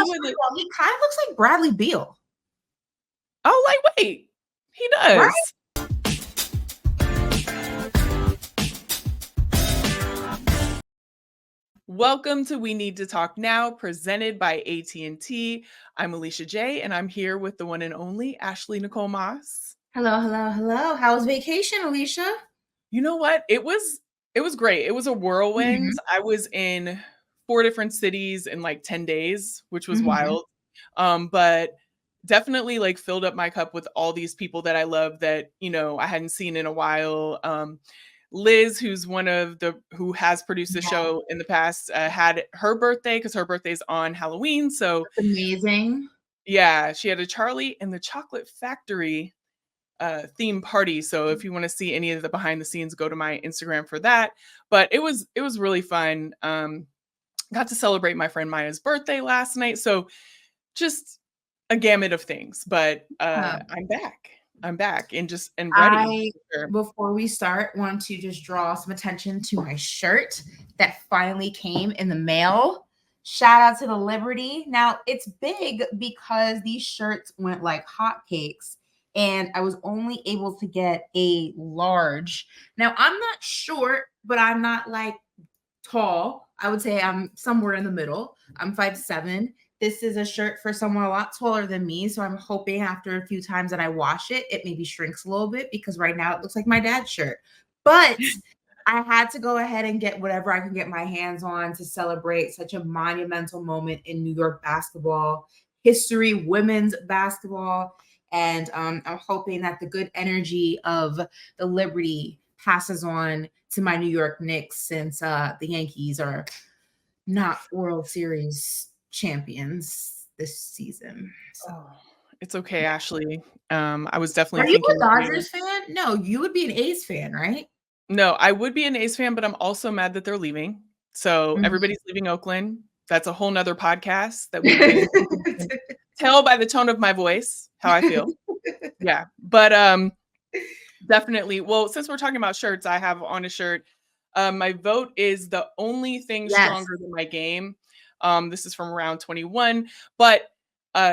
it. He kind of looks like Bradley Beal. Oh, like, wait, he does. Right? Welcome to We Need to Talk Now, presented by AT&T. I'm Alicia J, and I'm here with the one and only Ashley Nicole Moss. Hello, hello, hello. How was vacation, Alicia? You know what? It was great. It was a whirlwind. I was in 4 different cities in like 10 days, which was wild. But definitely like filled up my cup with all these people that I love that, you know, I hadn't seen in a while. Liz, who's who has produced the show in the past, had her birthday because her birthday's on Halloween. So that's amazing. Yeah, she had a Charlie and the Chocolate Factory theme party. So if you want to see any of the behind the scenes, go to my Instagram for that. But it was really fun. Got to celebrate my friend Maya's birthday last night. So just a gamut of things. But I'm back. I'm back and ready. Before we start, want to just draw some attention to my shirt that finally came in the mail. Shout out to the Liberty. Now it's big because these shirts went like hotcakes and I was only able to get a large. Now I'm not short, but I'm not like tall. I would say I'm somewhere in the middle. I'm 5'7". This is a shirt for someone a lot taller than me. So I'm hoping after a few times that I wash it, it maybe shrinks a little bit because right now it looks like my dad's shirt. But I had to go ahead and get whatever I can get my hands on to celebrate such a monumental moment in New York basketball history, women's basketball. And I'm hoping that the good energy of the Liberty passes on to my New York Knicks since the Yankees are not World Series champions this season. So. Oh, it's okay, Ashley. I was definitely Are you a Dodgers fan? No, you would be an A's fan, right? No, I would be an A's fan, but I'm also mad that they're leaving. So everybody's leaving Oakland. That's a whole nother podcast that we can tell by the tone of my voice how I feel. Yeah. But definitely. Well, since we're talking about shirts, I have on a shirt. My vote is the only thing stronger than my game. This is from round 21, but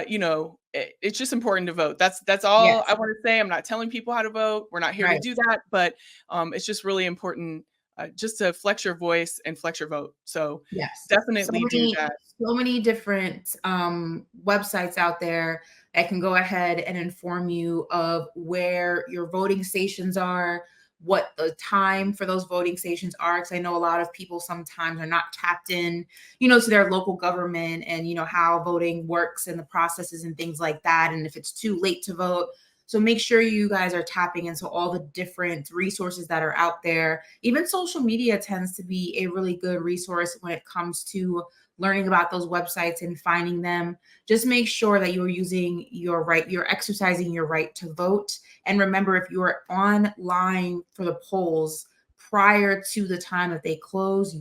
you know, it's just important to vote. That's all I want to say. I'm not telling people how to vote. We're not here to do that, but it's just really important just to flex your voice and flex your vote. So definitely do that. So many different websites out there that can go ahead and inform you of where your voting stations are, what the time for those voting stations are. Because I know a lot of people sometimes are not tapped in, you know, to their local government and, you know, how voting works and the processes and things like that. And if it's too late to vote. So make sure you guys are tapping into all the different resources that are out there. Even social media tends to be a really good resource when it comes to learning about those websites and finding them. Just make sure that you're using your right, you're exercising your right to vote. And remember, if you are online for the polls prior to the time that they close,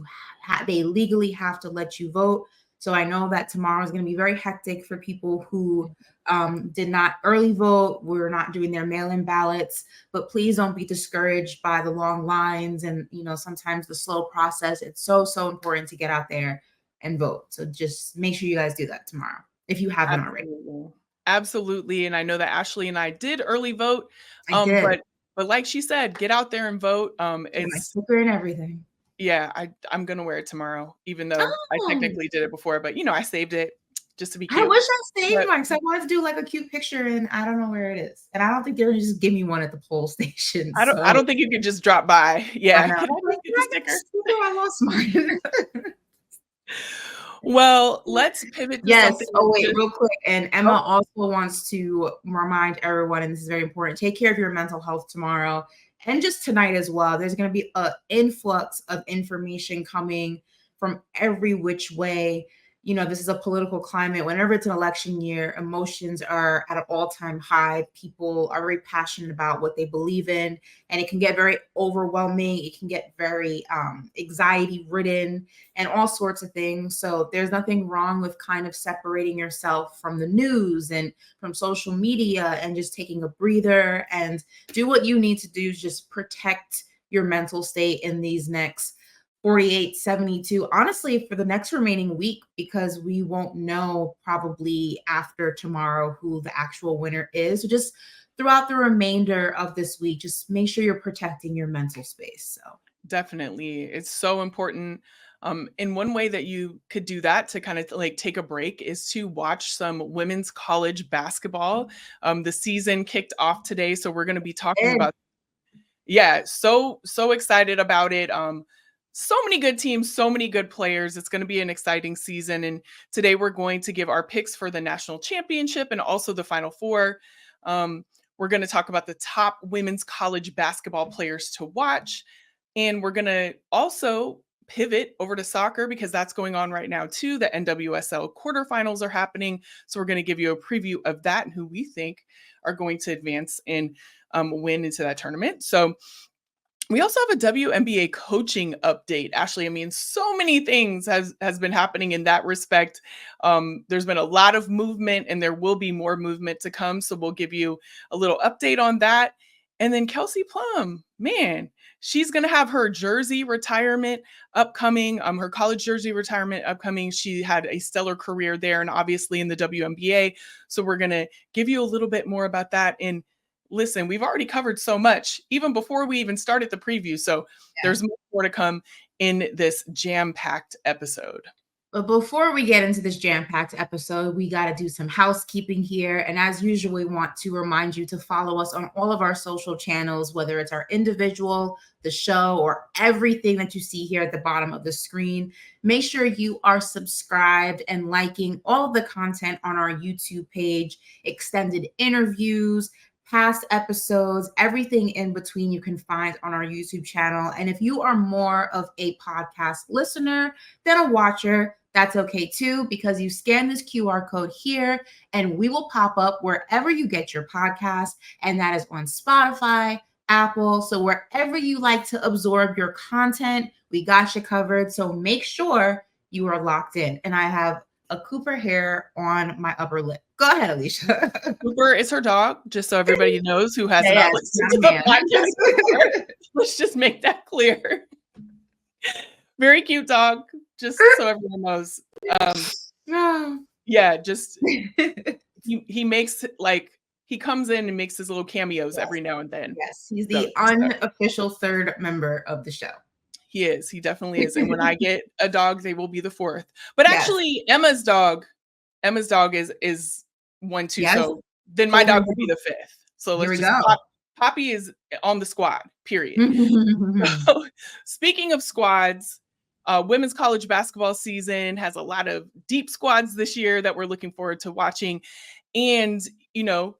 they legally have to let you vote. So I know that tomorrow is going to be very hectic for people who did not early vote. We're not doing their mail-in ballots, but please don't be discouraged by the long lines and, you know, sometimes the slow process. It's so important to get out there and vote. So just make sure you guys do that tomorrow if you haven't already. Absolutely. And I know that Ashley and I did early vote. But like she said, get out there and vote. It's my sticker and everything. Yeah, I'm gonna wear it tomorrow, even though I technically did it before, but you know, I saved it just to be cute. I wish I saved mine because I wanted to do like a cute picture and I don't know where it is. And I don't think they're gonna just give me one at the poll station. I don't think you can just drop by. Yeah. I lost mine. Well, let's pivot to something. Oh, wait, real quick. And Emma also wants to remind everyone, and this is very important, take care of your mental health tomorrow and just tonight as well. There's going to be an influx of information coming from every which way. You know, this is a political climate. Whenever it's an election year, emotions are at an all-time high. People are very passionate about what they believe in, and it can get very overwhelming. It can get very anxiety-ridden and all sorts of things. So there's nothing wrong with kind of separating yourself from the news and from social media and just taking a breather and do what you need to do to just protect your mental state in these next 48-72, honestly, for the next remaining week, because we won't know probably after tomorrow who the actual winner is. So just throughout the remainder of this week, just make sure you're protecting your mental space. So definitely, it's so important. And one way that you could do that to kind of like take a break is to watch some women's college basketball. The season kicked off today, so we're going to be talking and about. Yeah, so excited about it. So many good teams, so many good players. It's going to be an exciting season. And today we're going to give our picks for the national championship and also the Final Four. We're going to talk about the top women's college basketball players to watch. And we're going to also pivot over to soccer because that's going on right now too. The NWSL quarterfinals are happening. So we're going to give you a preview of that and who we think are going to advance and win into that tournament. So we also have a WNBA coaching update. Ashley, I mean, so many things has been happening in that respect. There's been a lot of movement and there will be more movement to come. So we'll give you a little update on that. And then Kelsey Plum, man, she's going to have her jersey retirement upcoming, her college jersey retirement upcoming. She had a stellar career there and obviously in the WNBA. So we're going to give you a little bit more about that. And listen, we've already covered so much even before we even started the preview. So there's more to come in this jam-packed episode. But before we get into this jam-packed episode, we got to do some housekeeping here. And as usual, we want to remind you to follow us on all of our social channels, whether it's our individual, the show, or everything that you see here at the bottom of the screen. Make sure you are subscribed and liking all of the content on our YouTube page, extended interviews, past episodes, everything in between you can find on our YouTube channel. And if you are more of a podcast listener than a watcher, that's okay too, because you scan this QR code here and we will pop up wherever you get your podcast. And that is on Spotify, Apple. So wherever you like to absorb your content, we got you covered. So make sure you are locked in. And I have a Cooper hair on my upper lip. Go ahead, Alicia. Cooper is her dog, just so everybody knows who has not listened to the podcast before. Let's just make that clear. Very cute dog, just so everyone knows. Yeah, just he makes like he comes in and makes his little cameos every now and then. Yes, he's the unofficial third member of the show. He is. He definitely is. And when I get a dog, they will be the fourth. But actually, Emma's dog is one too. Yes. So then my dog would be the fifth. So let's just Poppy is on the squad, period. So, speaking of squads, women's college basketball season has a lot of deep squads this year that we're looking forward to watching. And, you know,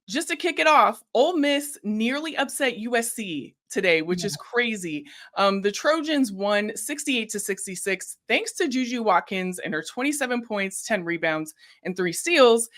just to kick it off, Ole Miss nearly upset USC today, which is crazy. The Trojans won 68-66 thanks to Juju Watkins and her 27 points, 10 rebounds, and 3 steals.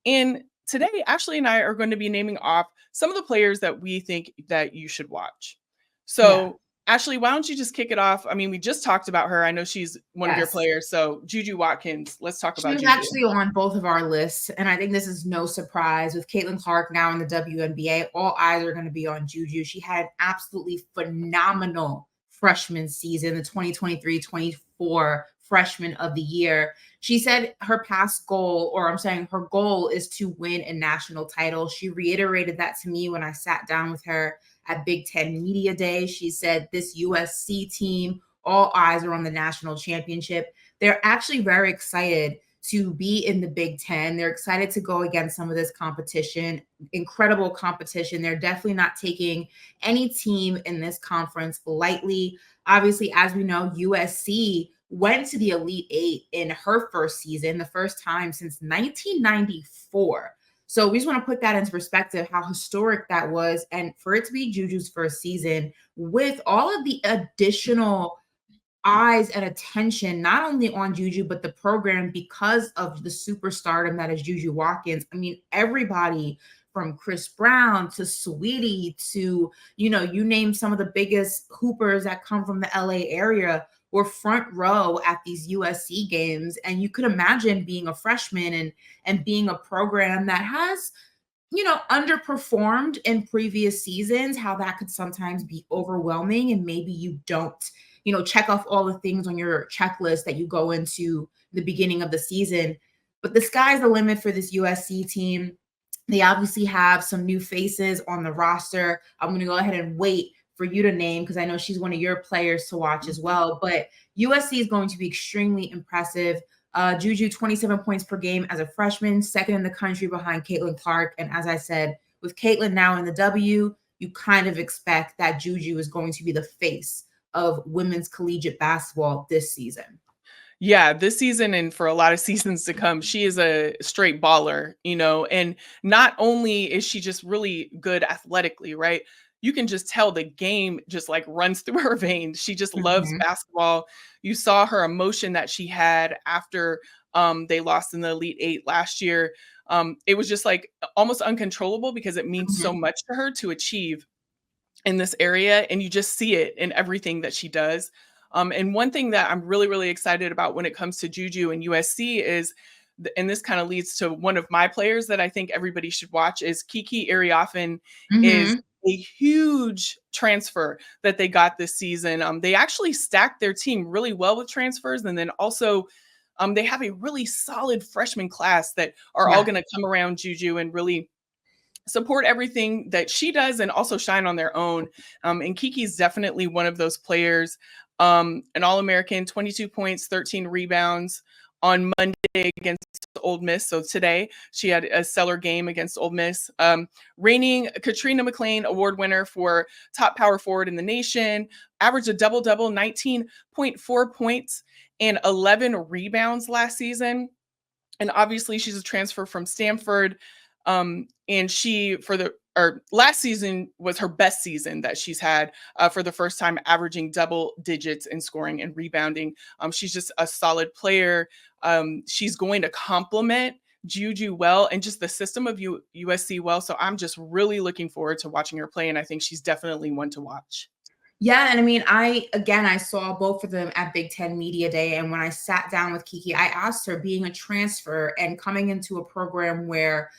And today, Ashley and I are going to be naming off some of the players that we think that you should watch. So, Ashley, why don't you just kick it off? I mean, we just talked about her. I know she's one of your players. So Juju Watkins, let's talk about Juju. She was actually on both of our lists. And I think this is no surprise with Caitlin Clark now in the WNBA. All eyes are going to be on Juju. She had an absolutely phenomenal freshman season, the 2023-24 freshman of the year. She said her her goal is to win a national title. She reiterated that to me when I sat down with her at Big Ten Media Day. She said this USC team, all eyes are on the national championship. They're actually very excited to be in the Big Ten. They're excited to go against some of this competition, incredible competition. They're definitely not taking any team in this conference lightly. Obviously, as we know, USC went to the Elite Eight in her first season, the first time since 1994. So we just want to put that into perspective, how historic that was. And for it to be Juju's first season with all of the additional eyes and attention, not only on Juju, but the program because of the superstardom that is Juju Watkins. I mean, everybody from Chris Brown to Sweetie to, you name some of the biggest hoopers that come from the LA area were front row at these USC games. And you could imagine being a freshman and being a program that has, underperformed in previous seasons, how that could sometimes be overwhelming and maybe you don't, check off all the things on your checklist that you go into the beginning of the season. But the sky's the limit for this USC team. They obviously have some new faces on the roster. I'm going to go ahead and wait for you to name, because I know she's one of your players to watch as well. But USC is going to be extremely impressive. Juju, 27 points per game as a freshman, second in the country behind Caitlin Clark. And as I said, with Caitlin now in the W, you kind of expect that Juju is going to be the face of women's collegiate basketball this season. Yeah, this season and for a lot of seasons to come, she is a straight baller, and not only is she just really good athletically, right? You can just tell the game just like runs through her veins. She just loves basketball. You saw her emotion that she had after they lost in the Elite Eight last year. It was just like almost uncontrollable because it means so much to her to achieve in this area. And you just see it in everything that she does. And one thing that I'm really, really excited about when it comes to Juju and USC is, and this kind of leads to one of my players that I think everybody should watch, is Kiki Ariafen is a huge transfer that they got this season. They actually stacked their team really well with transfers. And then also they have a really solid freshman class that are all going to come around Juju and really support everything that she does and also shine on their own. And Kiki's definitely one of those players. An All-American, 22 points, 13 rebounds on Monday against Ole Miss. So today she had a stellar game against Ole Miss. Reigning Katrina McLean Award winner for top power forward in the nation, averaged a double-double, 19.4 points and 11 rebounds last season. And obviously she's a transfer from Stanford. And she, last season was her best season that she's had for the first time, averaging double digits in scoring and rebounding. She's just a solid player. She's going to complement Juju well and just the system of USC well. So I'm just really looking forward to watching her play. And I think she's definitely one to watch. Yeah. And I mean, I saw both of them at Big Ten Media Day. And when I sat down with Kiki, I asked her, being a transfer and coming into a program where,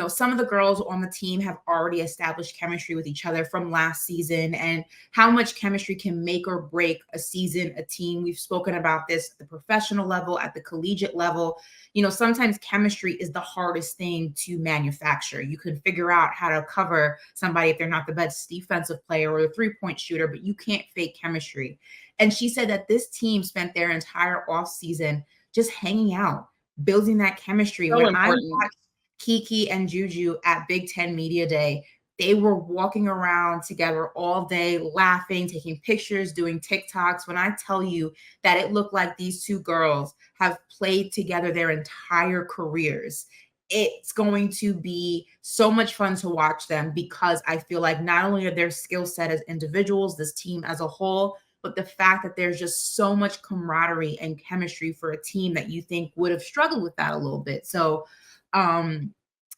some of the girls on the team have already established chemistry with each other from last season, and how much chemistry can make or break a season, a team. We've spoken about this at the professional level, at the collegiate level. Sometimes chemistry is the hardest thing to manufacture. You can figure out how to cover somebody if they're not the best defensive player or the three-point shooter, but you can't fake chemistry. And she said that this team spent their entire offseason just hanging out, building that chemistry. So when important. I watched Kiki and Juju at Big Ten Media Day, they were walking around together all day, laughing, taking pictures, doing TikToks. When I tell you that it looked like these two girls have played together their entire careers, it's going to be so much fun to watch them, because I feel like not only are their skill set as individuals, this team as a whole, but the fact that there's just so much camaraderie and chemistry for a team that you think would have struggled with that a little bit. So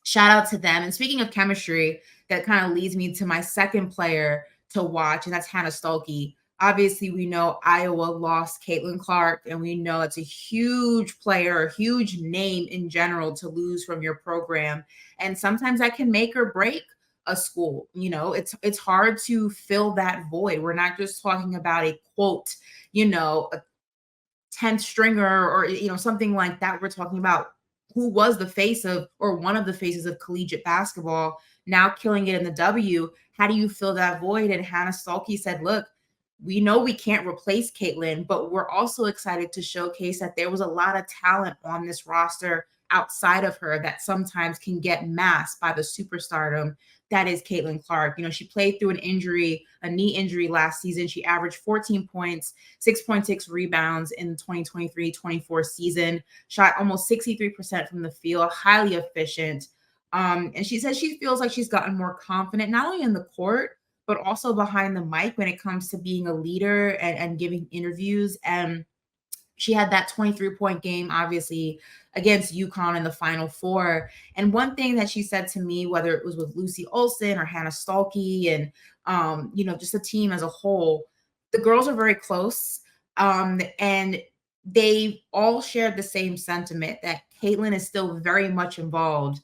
shout out to them. And speaking of chemistry, that kind of leads me to my second player to watch, and that's Hannah Stuelke. Obviously, we know Iowa lost Caitlin Clark, and we know it's a huge player, a huge name in general to lose from your program. And sometimes that can make or break a school. It's hard to fill that void. We're not just talking about a quote, a 10th stringer or, something like that. We're talking about who was the face of, or one of the faces of, collegiate basketball, now killing it in the W. How do you fill that void? And Hannah Stuelke said, look, we know we can't replace Caitlin, but we're also excited to showcase that there was a lot of talent on this roster outside of her that sometimes can get masked by the superstardom that is Caitlin Clark. She played through a knee injury last season. She averaged 14 points, 6.6 rebounds in the 2023-24 season, shot almost 63% from the field, highly efficient. And she says she feels like she's gotten more confident, not only in the court, but also behind the mic when it comes to being a leader and giving interviews. And she had that 23-point game, obviously, against UConn in the Final Four. And one thing that she said to me, whether it was with Lucy Olson or Hannah Stuelke and, just the team as a whole, the girls are very close. And they all shared the same sentiment that Caitlin is still very much involved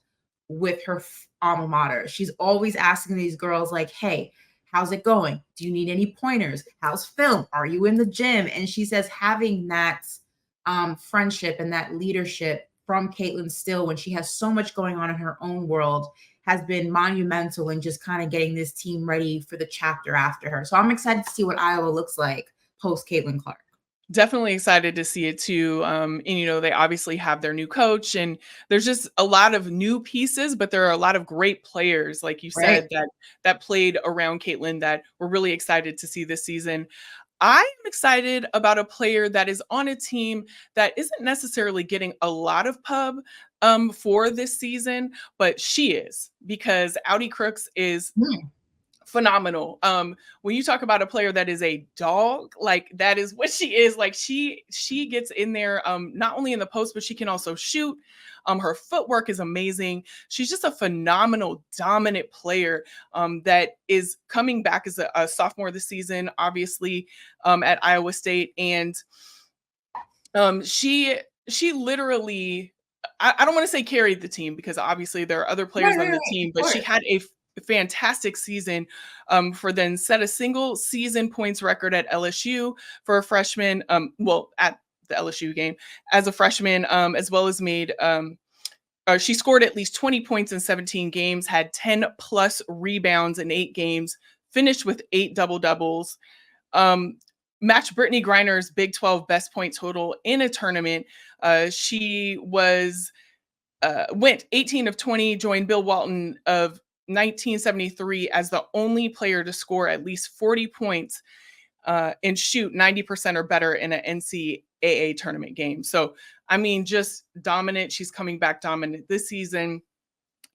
with her alma mater. She's always asking these girls like, hey, how's it going? Do you need any pointers? How's film? Are you in the gym? And she says having that friendship and that leadership from Caitlin Still when she has so much going on in her own world has been monumental in just kind of getting this team ready for the chapter after her. So I'm excited to see what Iowa looks like post Caitlin Clark. Definitely excited to see it too. And they obviously have their new coach, and there's just a lot of new pieces, but there are a lot of great players, like you said, that played around Caitlin that we're really excited to see this season. I'm excited about a player that is on a team that isn't necessarily getting a lot of pub for this season, but she is, because Audi Crooks is phenomenal. When you talk about a player that is a dog, like that is what she is. Like she gets in there, not only in the post, but she can also shoot. Her footwork is amazing. She's just a phenomenal, dominant player that is coming back as a sophomore this season, obviously, at Iowa State. And she literally, I don't want to say carried the team, because obviously there are other players on the team, but she had a fantastic season for then set a single season points record at LSU for a freshman, at the LSU game as a freshman, as well as made she scored at least 20 points in 17 games, had 10 plus rebounds in 8 games, finished with 8 double doubles, matched Brittany Griner's Big 12 best point total in a tournament. She went 18 of 20, joined Bill Walton of 1973 as the only player to score at least 40 points and shoot 90% or better in an NCAA tournament game. So, I mean, just dominant. She's coming back dominant this season.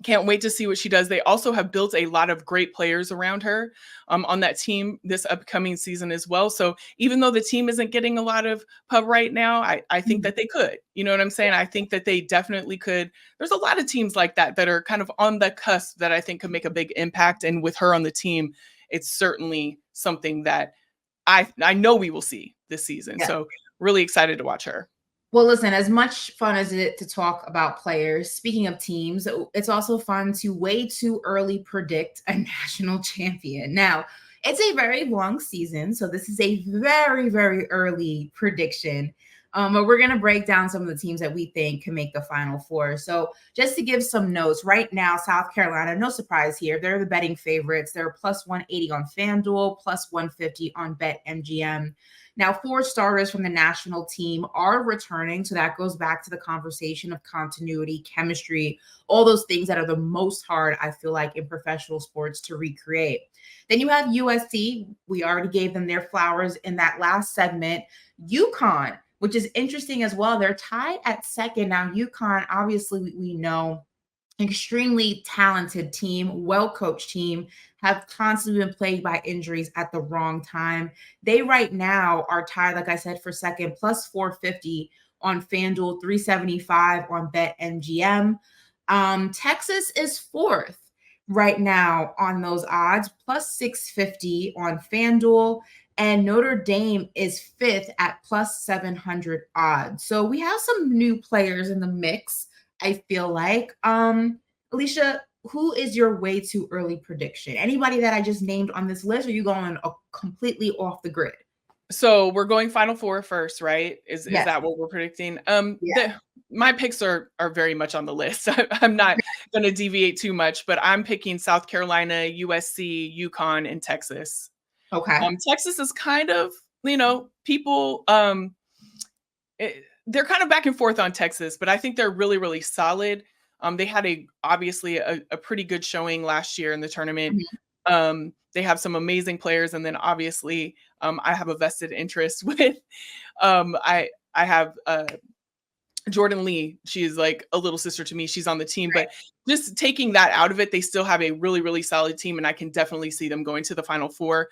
Can't wait to see what she does. They also have built a lot of great players around her on that team this upcoming season as well. So even though the team isn't getting a lot of pub right now, I think that they could. You know what I'm saying? I think that they definitely could. There's a lot of teams like that are kind of on the cusp that I think could make a big impact. And with her on the team, it's certainly something that I know we will see this season. Yeah. So really excited to watch her. Well, listen, as much fun as it is to talk about players, speaking of teams, it's also fun to way too early predict a national champion. Now, it's a very long season, so this is a very, very early prediction. But we're going to break down some of the teams that we think can make the Final Four. So just to give some notes, right now, South Carolina, no surprise here, they're the betting favorites. They're plus 180 on FanDuel, plus 150 on BetMGM. Now, 4 starters from the national team are returning. So that goes back to the conversation of continuity, chemistry, all those things that are the most hard, I feel like, in professional sports to recreate. Then you have USC. We already gave them their flowers in that last segment. UConn, which is interesting as well. They're tied at second. Now, UConn, obviously, we know, extremely talented team, well-coached team, have constantly been plagued by injuries at the wrong time. They right now are tied, like I said, for second, plus 450 on FanDuel, 375 on BetMGM. Texas is fourth right now on those odds, plus 650 on FanDuel. And Notre Dame is fifth at plus 700 odds. So we have some new players in the mix, I feel like. Alicia, who is your way too early prediction? Anybody that I just named on this list, or are you going completely off the grid? So we're going Final Four first, right? Is that what we're predicting? My picks are very much on the list. I'm not going to deviate too much, but I'm picking South Carolina, USC, UConn, and Texas. Okay. Texas is kind of, people, they're kind of back and forth on Texas, but I think they're really, really solid. They had obviously a pretty good showing last year in the tournament. Mm-hmm. They have some amazing players. And then obviously I have a vested interest with, I have Jordan Lee. She's like a little sister to me. She's on the team, but just taking that out of it, they still have a really, really solid team. And I can definitely see them going to the Final Four.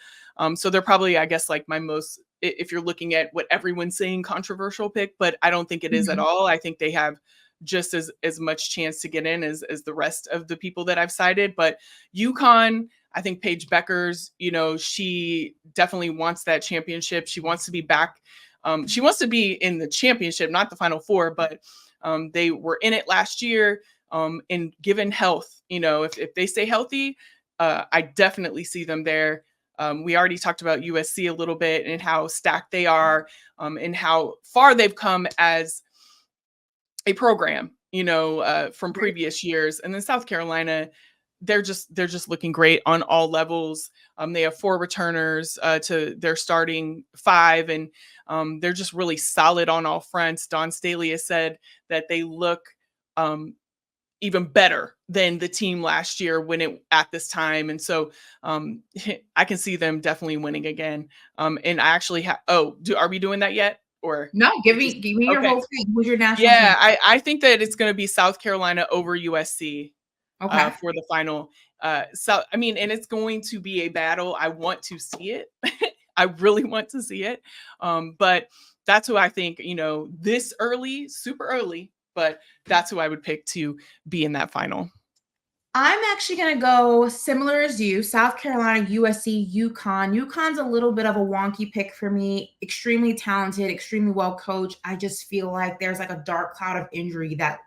So they're probably, I guess, like my most, if you're looking at what everyone's saying, controversial pick, but I don't think it is at all. I think they have just as much chance to get in as the rest of the people that I've cited. But UConn, I think Paige Beckers, she definitely wants that championship. She wants to be back. She wants to be in the championship, not the Final Four, but they were in it last year. And given health, if they stay healthy, I definitely see them there. We already talked about USC a little bit and how stacked they are, and how far they've come as a program, from previous years. And then South Carolina, they're just looking great on all levels. They have 4 returners to their starting 5, and they're just really solid on all fronts. Dawn Staley has said that they look even better than the team last year at this time. And so I can see them definitely winning again. And I actually are we doing that yet? Or no, give me your okay. whole thing. Who's your national Yeah, champion? I think that it's going to be South Carolina over USC Okay. for the final. So, I mean, and it's going to be a battle. I want to see it. I really want to see it. But that's who I think, this early, super early, but that's who I would pick to be in that final. I'm actually going to go similar as you, South Carolina, USC, UConn. UConn's a little bit of a wonky pick for me. Extremely talented, extremely well coached. I just feel like there's like a dark cloud of injury that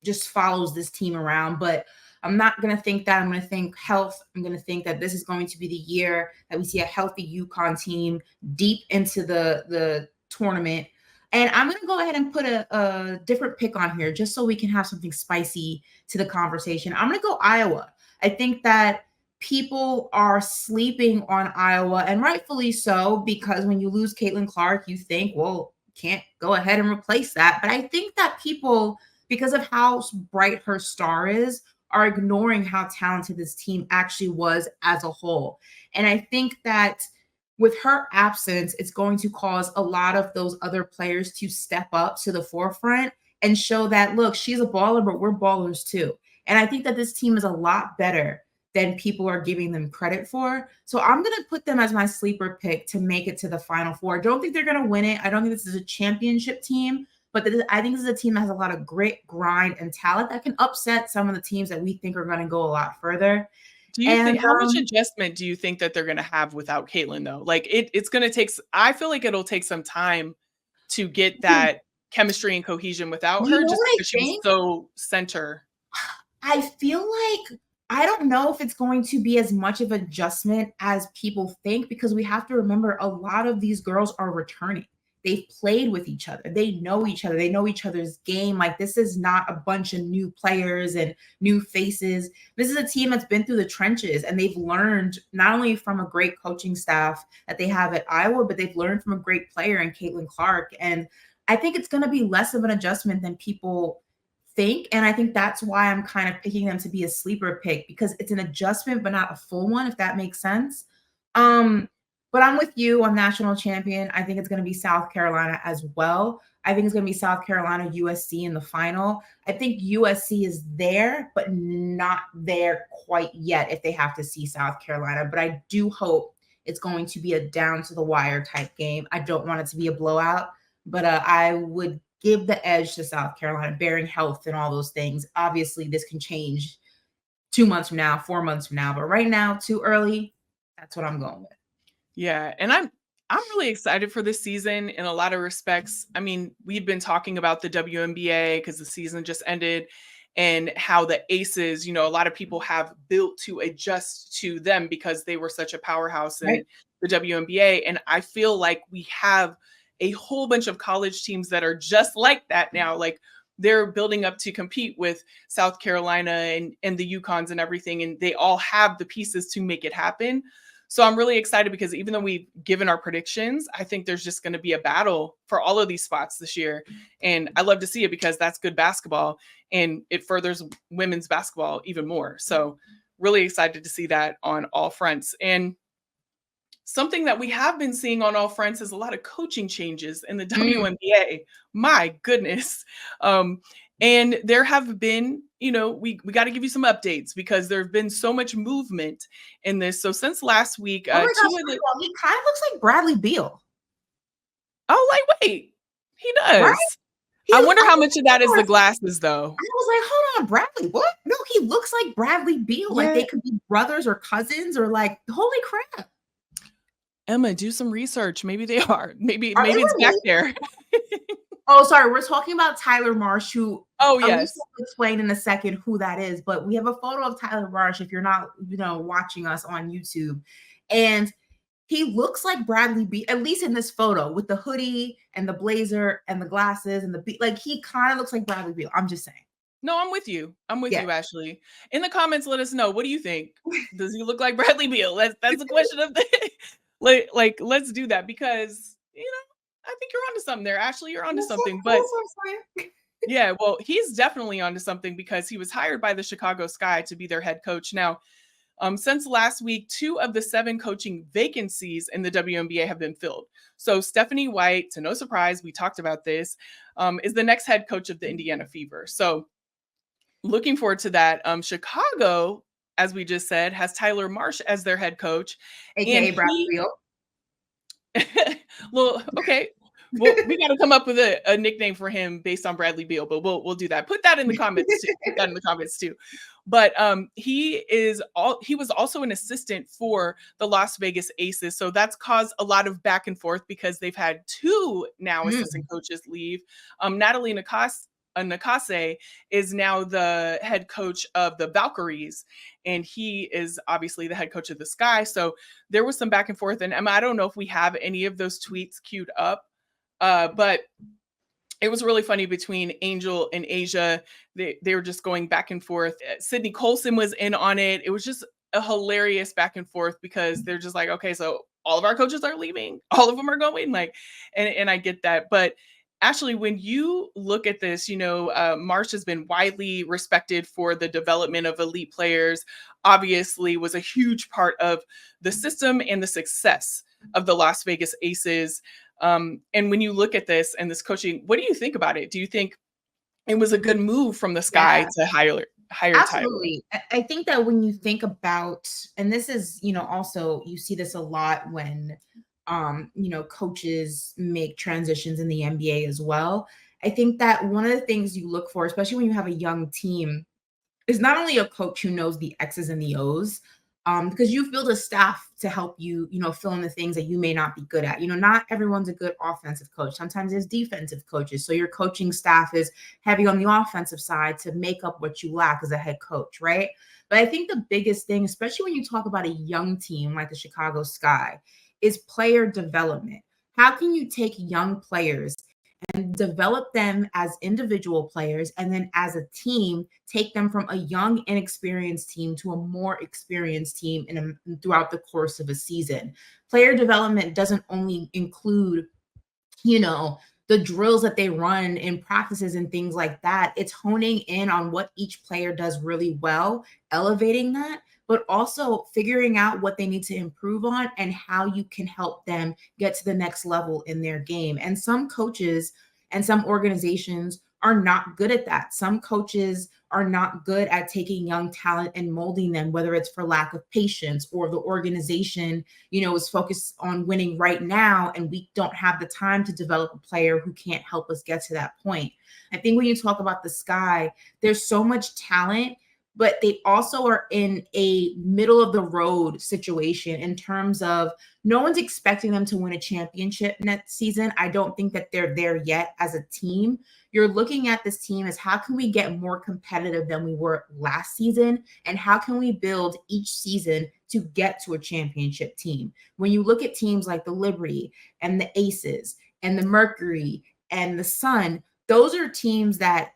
just follows this team around. But I'm not going to think that. I'm going to think health. I'm going to think that this is going to be the year that we see a healthy UConn team deep into the tournament. And I'm going to go ahead and put a different pick on here just so we can have something spicy to the conversation. I'm going to go Iowa. I think that people are sleeping on Iowa, and rightfully so, because when you lose Caitlin Clark, you think, well, can't go ahead and replace that. But I think that people, because of how bright her star is, are ignoring how talented this team actually was as a whole. And I think that with her absence, it's going to cause a lot of those other players to step up to the forefront and show that, look, she's a baller, but we're ballers too. And I think that this team is a lot better than people are giving them credit for. So I'm going to put them as my sleeper pick to make it to the Final Four. I don't think they're going to win it. I don't think this is a championship team, but I think this is a team that has a lot of grit, grind, and talent that can upset some of the teams that we think are going to go a lot further. Do you think how much adjustment do you think that they're going to have without Caitlin though? Like it's going to take, I feel like it'll take some time to get that chemistry and cohesion without her, just because she was so center. I feel like, I don't know if it's going to be as much of an adjustment as people think, because we have to remember a lot of these girls are returning. They've played with each other. They know each other. They know each other's game. Like, this is not a bunch of new players and new faces. This is a team that's been through the trenches, and they've learned not only from a great coaching staff that they have at Iowa, but they've learned from a great player in Caitlin Clark. And I think it's going to be less of an adjustment than people think. And I think that's why I'm kind of picking them to be a sleeper pick, because it's an adjustment, but not a full one, if that makes sense. But I'm with you on national champion. I think it's going to be South Carolina as well. I think it's going to be South Carolina, USC in the final. I think USC is there, but not there quite yet if they have to see South Carolina. But I do hope it's going to be a down to the wire type game. I don't want it to be a blowout, but I would give the edge to South Carolina, bearing health and all those things. Obviously, this can change 2 months from now, 4 months from now, but right now, too early. That's what I'm going with. Yeah, and I'm really excited for this season in a lot of respects. I mean, we've been talking about the WNBA because the season just ended, and how the Aces, a lot of people have built to adjust to them because they were such a powerhouse in the WNBA. And I feel like we have a whole bunch of college teams that are just like that now. Like, they're building up to compete with South Carolina and the UConns and everything, and they all have the pieces to make it happen. So I'm really excited because even though we've given our predictions, I think there's just going to be a battle for all of these spots this year. And I love to see it because that's good basketball, and it furthers women's basketball even more. So really excited to see that on all fronts. And something that we have been seeing on all fronts is a lot of coaching changes in the WNBA. My goodness. And there have been, we got to give you some updates because there have been so much movement in this. So since last week, he kind of looks like Bradley Beal. Oh, like, wait, he does. Right? I wonder how much of that is the glasses, though. I was like, hold on, Bradley, what? No, he looks like Bradley Beal. Yeah. Like, they could be brothers or cousins, or like, holy crap. Emma, do some research. Maybe they are. Maybe it's back there. Oh, sorry. We're talking about Tyler Marsh, who yes, will explain in a second who that is. But we have a photo of Tyler Marsh if you're not, watching us on YouTube. And he looks like Bradley Beal, at least in this photo, with the hoodie and the blazer and the glasses and like he kind of looks like Bradley Beal. I'm just saying. No, I'm with you. I'm with Yeah. you, Ashley. In the comments, let us know. What do you think? Does he look like Bradley Beal? That's the question of the like. Let's do that because I think you're onto something there, Ashley. You're onto something, but yeah, well, he's definitely onto something because he was hired by the Chicago Sky to be their head coach. Now, since last week, 2 of the 7 coaching vacancies in the WNBA have been filled. So Stephanie White, to no surprise, we talked about this, is the next head coach of the Indiana Fever. So looking forward to that. Chicago, as we just said, has Tyler Marsh as their head coach. AKA Bradley Beal. Well, okay. Well, we got to come up with a nickname for him based on Bradley Beal, but we'll do that. Put that in the comments too. Put that in the comments too. But he was also an assistant for the Las Vegas Aces, so that's caused a lot of back and forth because they've had 2 now assistant coaches leave. Natalie Nakase is now the head coach of the Valkyries, and he is obviously the head coach of the Sky. So there was some back and forth. And Emma, I don't know if we have any of those tweets queued up, but it was really funny between Angel and Asia. They were just going back and forth. Sydney Colson was in on it. It was just a hilarious back and forth because they're just like, okay, so all of our coaches are leaving. All of them are going. And I get that. But Ashley, when you look at this, Marsh has been widely respected for the development of elite players, obviously was a huge part of the system and the success of the Las Vegas Aces. And when you look at this and this coaching, what do you think about it? Do you think it was a good move from the Sky to hire Absolutely. Tyler? I think that when you think about, and this is, also you see this a lot when coaches make transitions in the NBA as well. I think that one of the things you look for, especially when you have a young team, is not only a coach who knows the X's and the O's, because you build a staff to help you, fill in the things that you may not be good at. Not everyone's a good offensive coach. Sometimes there's defensive coaches. So your coaching staff is heavy on the offensive side to make up what you lack as a head coach, right? But I think the biggest thing, especially when you talk about a young team like the Chicago Sky, is player development. How can you take young players and develop them as individual players, and then as a team, take them from a young, inexperienced team to a more experienced team throughout the course of a season? Player development doesn't only include, the drills that they run in practices and things like that. It's honing in on what each player does really well, elevating that, but also figuring out what they need to improve on and how you can help them get to the next level in their game. And some coaches and some organizations are not good at that. Some coaches are not good at taking young talent and molding them, whether it's for lack of patience or the organization, is focused on winning right now, and we don't have the time to develop a player who can't help us get to that point. I think when you talk about the Sky, there's so much talent, but they also are in a middle of the road situation in terms of no one's expecting them to win a championship next season. I don't think that they're there yet as a team. You're looking at this team as how can we get more competitive than we were last season? And how can we build each season to get to a championship team? When you look at teams like the Liberty and the Aces and the Mercury and the Sun, those are teams that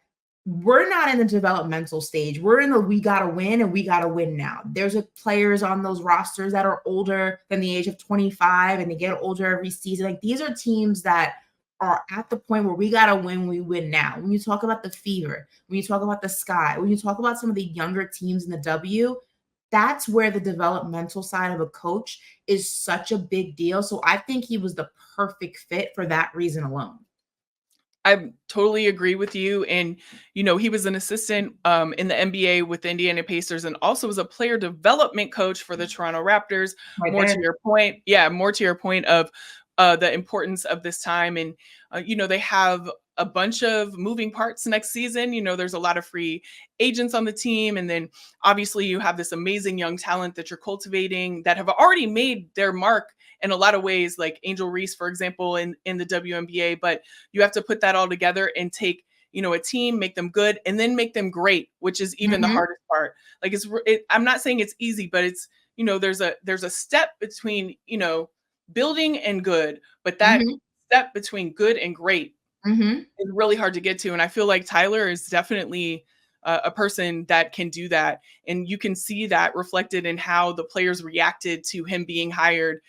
we're not in the developmental stage. We're in the we got to win and we got to win now. There's players on those rosters that are older than the age of 25 and they get older every season. Like these are teams that are at the point where we got to win, we win now. When you talk about the Fever, when you talk about the Sky, when you talk about some of the younger teams in the W, that's where the developmental side of a coach is such a big deal. So I think he was the perfect fit for that reason alone. I totally agree with you. And, he was an assistant in the NBA with the Indiana Pacers and also was a player development coach for the Toronto Raptors. More to your point of the importance of this time. And, they have a bunch of moving parts next season. There's a lot of free agents on the team. And then obviously you have this amazing young talent that you're cultivating that have already made their mark in a lot of ways, like Angel Reese, for example, in the WNBA. But you have to put that all together and take, a team, make them good, and then make them great, which is even the hardest part. Like I'm not saying it's easy, but it's, there's a step between, building and good, but that Mhm. step between good and great Mhm. is really hard to get to. And I feel like Tyler is definitely a person that can do that. And you can see that reflected in how the players reacted to him being hired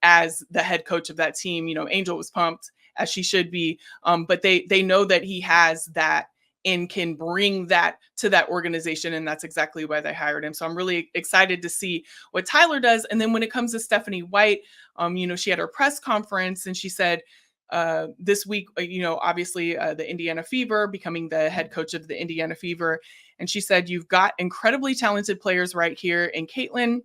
as the head coach of that team. Angel was pumped, as she should be, but they know that he has that and can bring that to that organization. And that's exactly why they hired him. So I'm really excited to see what Tyler does. And then when it comes to Stephanie White, she had her press conference and she said, this week, obviously the Indiana Fever, becoming the head coach of the Indiana Fever. And she said, you've got incredibly talented players right here in Caitlin,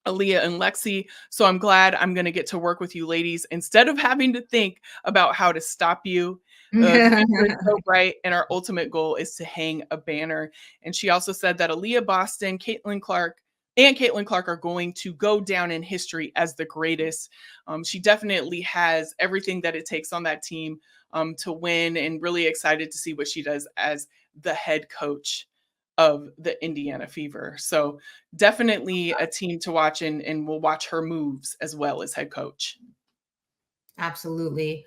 Aaliyah, and Lexi. So I'm glad I'm going to get to work with you ladies instead of having to think about how to stop you. The future is so bright, and our ultimate goal is to hang a banner. And she also said that Aaliyah Boston, Caitlin Clark are going to go down in history as the greatest. She definitely has everything that it takes on that team to win, and really excited to see what she does as the head coach of the Indiana Fever. So definitely a team to watch, and we'll watch her moves as well as head coach. Absolutely.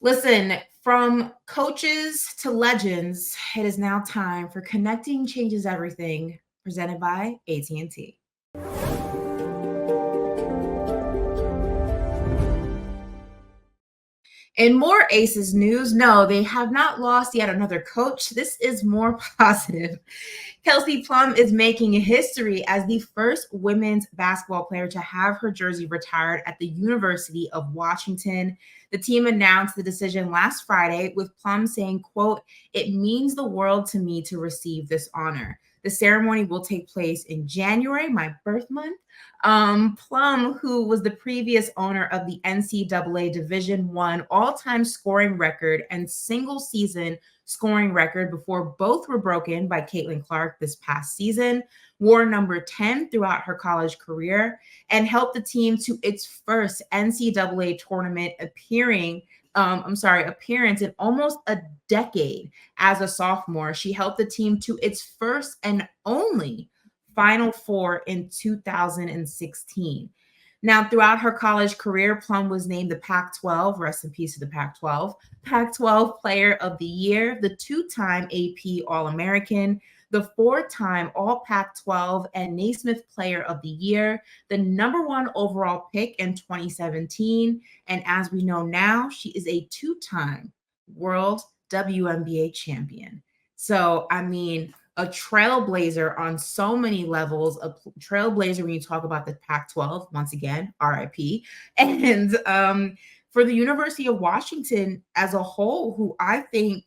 Listen, from coaches to legends, it is now time for Connecting Changes Everything, presented by AT&T. In more Aces news, no, they have not lost yet another coach. This is more positive. Kelsey Plum is making history as the first women's basketball player to have her jersey retired at the University of Washington. The team announced the decision last Friday, with Plum saying, quote, "It means the world to me to receive this honor. The ceremony will take place in January, my birth month." Plum, who was the previous owner of the NCAA Division I all-time scoring record and single season scoring record before both were broken by Caitlin Clark this past season, wore number 10 throughout her college career, and helped the team to its first NCAA tournament appearance in almost a decade. As a sophomore, she helped the team to its first and only Final Four in 2016. Now, throughout her college career, Plum was named the Pac-12, rest in peace to the Pac-12, Pac-12 Player of the Year, the two-time AP All-American, the four-time All-Pac-12 and Naismith Player of the Year, the number one overall pick in 2017, and as we know now, she is a two-time World WNBA champion. So, I mean, a trailblazer on so many levels, a trailblazer when you talk about the Pac-12, once again, RIP. And for the University of Washington as a whole, who I think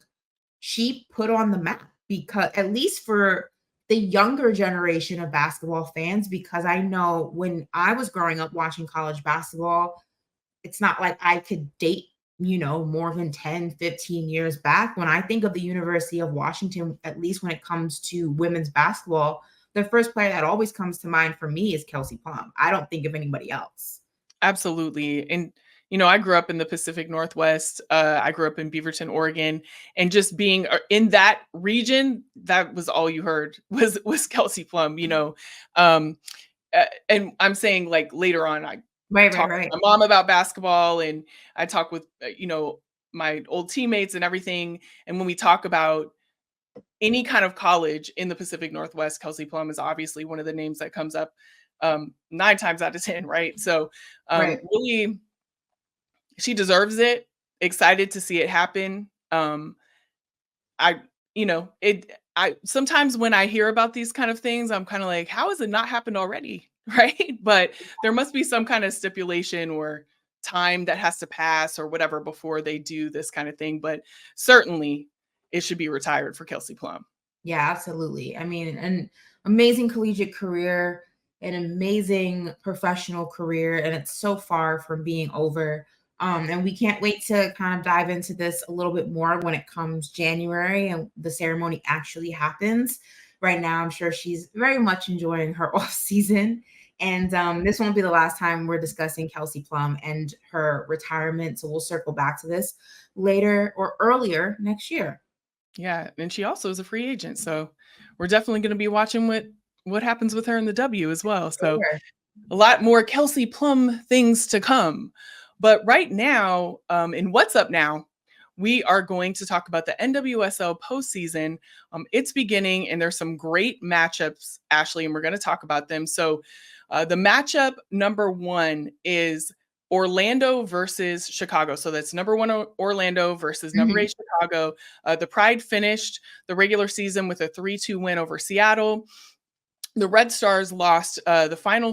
she put on the map, because at least for the younger generation of basketball fans, because I know when I was growing up watching college basketball, it's not like I could date more than 10, 15 years back. When I think of the University of Washington, at least when it comes to women's basketball, the first player that always comes to mind for me is Kelsey Plum. I don't think of anybody else. Absolutely. And, I grew up in the Pacific Northwest. I grew up in Beaverton, Oregon, and just being in that region, that was all you heard was Kelsey Plum, and I'm saying, like, later on, I talk Right. with my mom about basketball, and I talk with, my old teammates and everything. And when we talk about any kind of college in the Pacific Northwest, Kelsey Plum is obviously one of the names that comes up 9 times out of 10, right? So Right. really, she deserves it. Excited to see it happen. I, I sometimes when I hear about these kind of things, I'm kind of like, how has it not happened already? Right. But there must be some kind of stipulation or time that has to pass or whatever before they do this kind of thing. But certainly it should be retired for Kelsey Plum. Yeah, absolutely. I mean, an amazing collegiate career, an amazing professional career, and it's so far from being over. And we can't wait to kind of dive into this a little bit more when it comes January and the ceremony actually happens. Right now, I'm sure she's very much enjoying her off season. And this won't be the last time we're discussing Kelsey Plum and her retirement. So we'll circle back to this later or earlier next year. Yeah, and she also is a free agent, so we're definitely going to be watching what happens with her in the W as well. So Sure. a lot more Kelsey Plum things to come. But right now, in What's Up Now, we are going to talk about the NWSL postseason. It's beginning, and there's some great matchups, Ashley, and we're going to talk about them. So the matchup number one is Orlando versus Chicago. So that's number one Orlando versus number eight Chicago. The Pride finished the regular season with a 3-2 win over Seattle. The Red Stars lost the final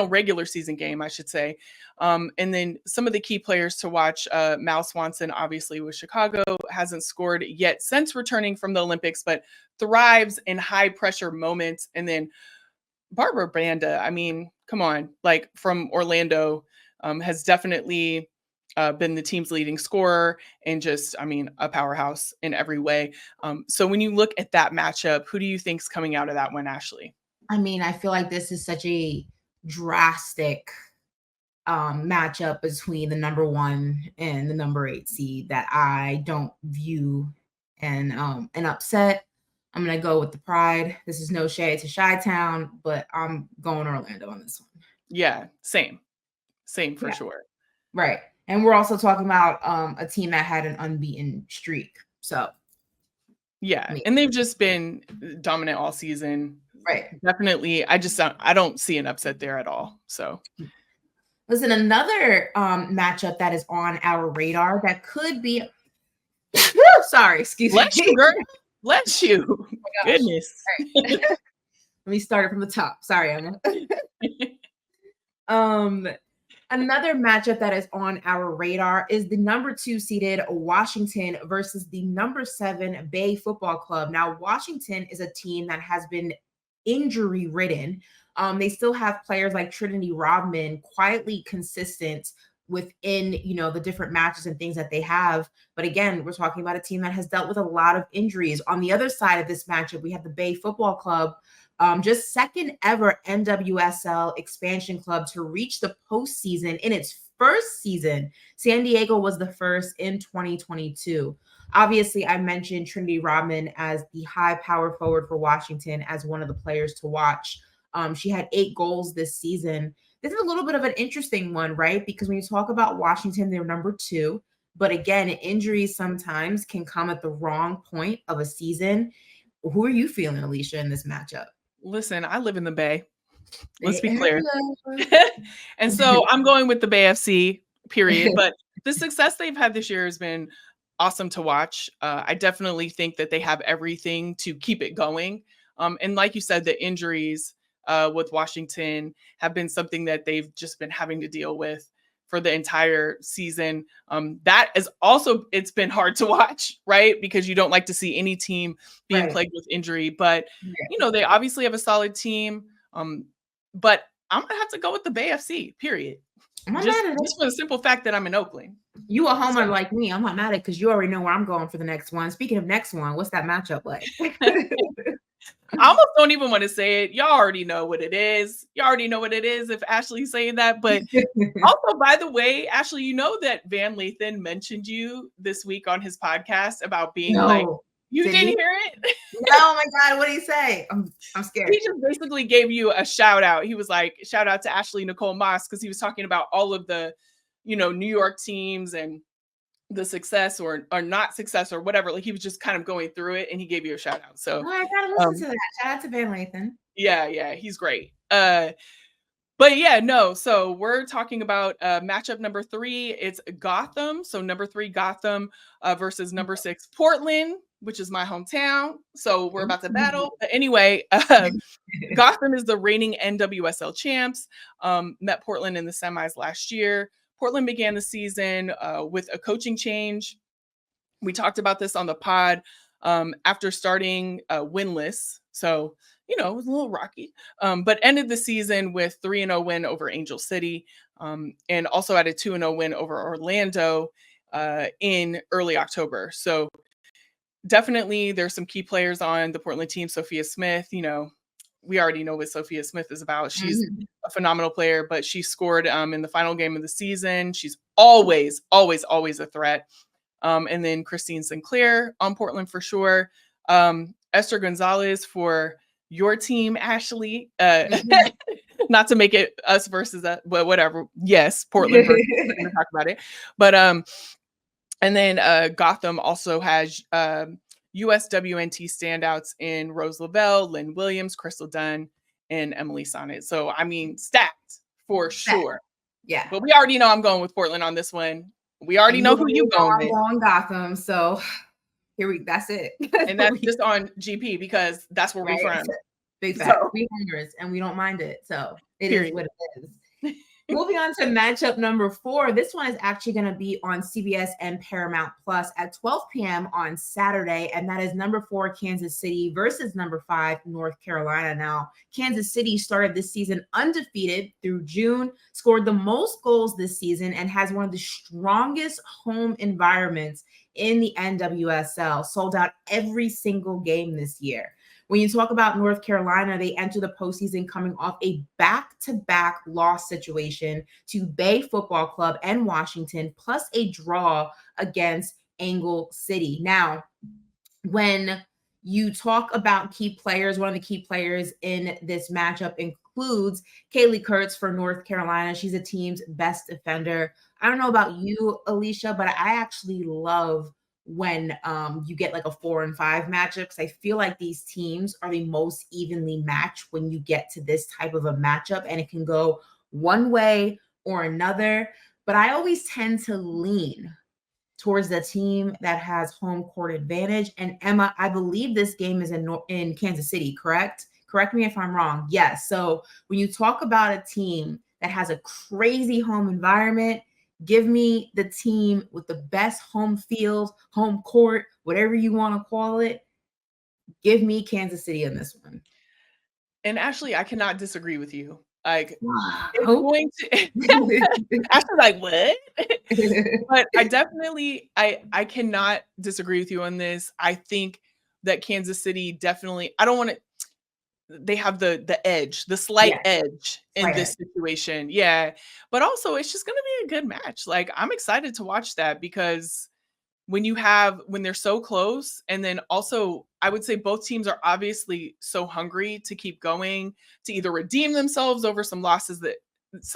regular season game, I should say. And then some of the key players to watch, Mal Swanson, obviously with Chicago, hasn't scored yet since returning from the Olympics, but thrives in high pressure moments. And then Barbara Banda, I mean, come on, like from Orlando, has definitely been the team's leading scorer and just, I mean, a powerhouse in every way. So when you look at that matchup, who do you think's coming out of that one, Ashley? I mean, I feel like this is such a drastic matchup between the number 1 and the number 8 seed that I don't view an upset. I'm gonna go with the Pride. This is no shade to Chi-Town, but I'm going Orlando on this one. Yeah, same for sure. Right. And we're also talking about a team that had an unbeaten streak. So yeah, and they've just been dominant all season. Right. Definitely. I don't see an upset there at all. So listen, another matchup that is on our radar that could be sorry, excuse me. Bless you. Oh goodness. Right. Let me start it from the top. Sorry, Emma. Another matchup that is on our radar is the number 2 seeded Washington versus the number 7 Bay Football Club. Now, Washington is a team that has been injury ridden. They still have players like Trinity Rodman, quietly consistent within, the different matches and things that they have. But again, we're talking about a team that has dealt with a lot of injuries. On the other side of this matchup, we have the Bay Football Club, just second ever NWSL expansion club to reach the postseason in its first season. San Diego was the first in 2022. Obviously, I mentioned Trinity Rodman as the high power forward for Washington as one of the players to watch. She had 8 goals this season. This is a little bit of an interesting one, right? Because when you talk about Washington, they're number 2. But again, injuries sometimes can come at the wrong point of a season. Who are you feeling, Alicia, in this matchup? Listen, I live in the Bay. Let's be clear. And so I'm going with the Bay FC, period. But the success they've had this year has been awesome to watch. I definitely think that they have everything to keep it going. And like you said, the injuries with Washington have been something that they've just been having to deal with for the entire season. That is also, it's been hard to watch, right? Because you don't like to see any team being plagued with injury, but they obviously have a solid team. But I'm gonna have to go with the Bay FC, period. Just for the simple fact that I'm in Oakland. You a homer like me. I'm not mad at it because you already know where I'm going for the next one. Speaking of next one, what's that matchup like? I almost don't even want to say it. Y'all already know what it is. You already know what it is if Ashley's saying that. But also, by the way, Ashley, you know that Van Lathan mentioned you this week on his podcast about being you didn't hear it? No, oh my God, what did he say? I'm scared. He just basically gave you a shout out. He was like, shout out to Ashley Nicole Moss, because he was talking about all of the, New York teams and the success or not success or whatever. Like he was just kind of going through it and he gave you a shout out. So I gotta listen to that. Shout out to Van Lathan. Yeah, he's great. But yeah, no. So we're talking about matchup number 3. It's Gotham. So number 3 Gotham versus number 6 Portland, which is my hometown. So we're about to battle. But anyway, Gotham is the reigning NWSL champs. Met Portland in the semis last year. Portland began the season with a coaching change. We talked about this on the pod after starting winless. So, it was a little rocky, but ended the season with 3-0 win over Angel City and also had a 2-0 win over Orlando in early October. So definitely there's some key players on the Portland team. Sophia Smith, we already know what Sophia Smith is about. She's a phenomenal player, but she scored in the final game of the season. She's always a threat. And then Christine Sinclair on Portland for sure. Esther Gonzalez for your team, Ashley. Mhm. Not to make it us versus us, but whatever. Yes, Portland versus. We're going to talk about it, but and then Gotham also has USWNT standouts in Rose Lavelle, Lynn Williams, Crystal Dunn, and Emily Sonnet. So I mean, stacked for sure. Yeah. But we already know I'm going with Portland on this one. We already know who you going with. I'm going Gotham. So that's it. And that's just on GP because that's where we're from. Big fact. We hungers and we don't mind it. So it is what it is. Moving on to matchup number 4. This one is actually going to be on CBS and Paramount Plus at 12 p.m. on Saturday. And that is number 4, Kansas City versus number 5, North Carolina. Now, Kansas City started this season undefeated through June, scored the most goals this season, and has one of the strongest home environments in the NWSL, sold out every single game this year. When you talk about North Carolina, they enter the postseason coming off a back-to-back loss situation to Bay Football Club and Washington, plus a draw against Angle City. Now, when you talk about key players, one of the key players in this matchup includes Kaylee Kurtz for North Carolina. She's the team's best defender. I don't know about you, Alicia, but I actually love when you get like a 4 and 5 matchup, because I feel like these teams are the most evenly matched when you get to this type of a matchup, and it can go one way or another. But I always tend to lean towards the team that has home court advantage. And Emma, I believe this game is in Kansas City, correct? Correct me if I'm wrong. Yes. So when you talk about a team that has a crazy home environment, give me the team with the best home field, home court, whatever you want to call it. Give me Kansas City in this one. And Ashley, I cannot disagree with you. Like, it's going to Ashley's like, what? But I definitely, I cannot disagree with you on this. I think that Kansas City definitely, I don't want to, they have the edge, the slight edge in this situation. Yeah. But also it's just going to be a good match. Like, I'm excited to watch that because when they're so close, and then also I would say both teams are obviously so hungry to keep going, to either redeem themselves over some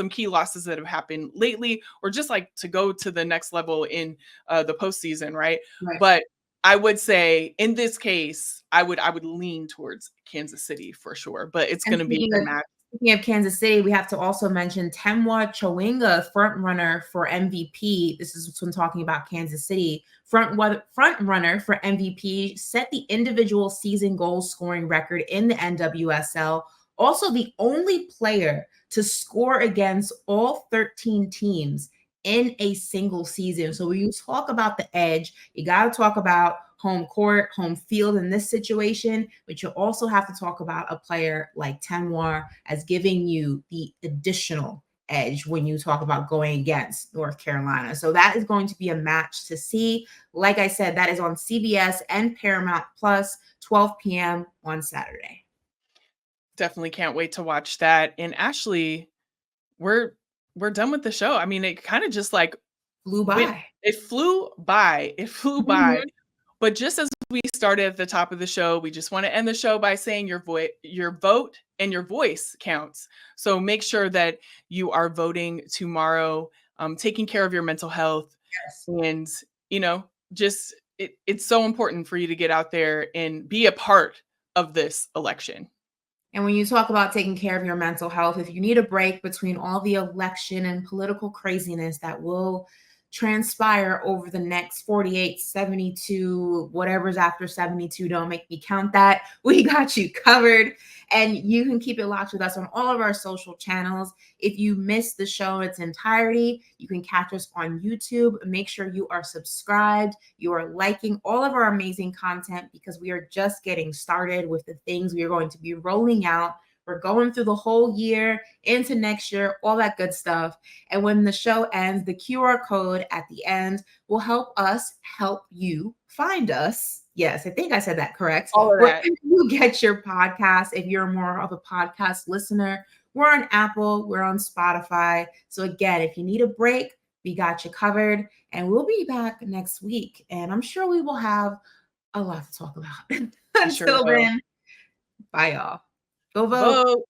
key losses that have happened lately, or just like to go to the next level in the postseason, right? But I would say in this case, I would lean towards Kansas City for sure, but it's going to be a good match. Speaking of Kansas City, we have to also mention Temwa Chawinga, front runner for MVP. This is when talking about Kansas City. Front runner for MVP, set the individual season goal scoring record in the NWSL. Also the only player to score against all 13 teams in a single season. So when you talk about the edge, you got to talk about home court, home field in this situation, but you also have to talk about a player like Temwa as giving you the additional edge when you talk about going against North Carolina. So that is going to be a match to see. Like I said, that is on CBS and Paramount Plus, 12 p.m. on Saturday. Definitely can't wait to watch that. And Ashley, we're done with the show. I mean, it kind of just like flew by. It flew by. But just as we started at the top of the show, we just want to end the show by saying your vote and your voice counts. So make sure that you are voting tomorrow, taking care of your mental health. And, just it's so important for you to get out there and be a part of this election. And when you talk about taking care of your mental health, if you need a break between all the election and political craziness that will transpire over the next 48, 72, whatever's after 72, don't make me count that. We got you covered. And you can keep it locked with us on all of our social channels. If you missed the show in its entirety, you can catch us on YouTube. Make sure you are subscribed. You are liking all of our amazing content, because we are just getting started with the things we are going to be rolling out. We're going through the whole year into next year, all that good stuff. And when the show ends, the QR code at the end will help us help you find us. Yes, I think I said that correct. All of that. Wherever you get your podcast, if you're more of a podcast listener, we're on Apple, we're on Spotify. So again, if you need a break, we got you covered. And we'll be back next week. And I'm sure we will have a lot to talk about. Until then, Bye, y'all. Go vote. Vote.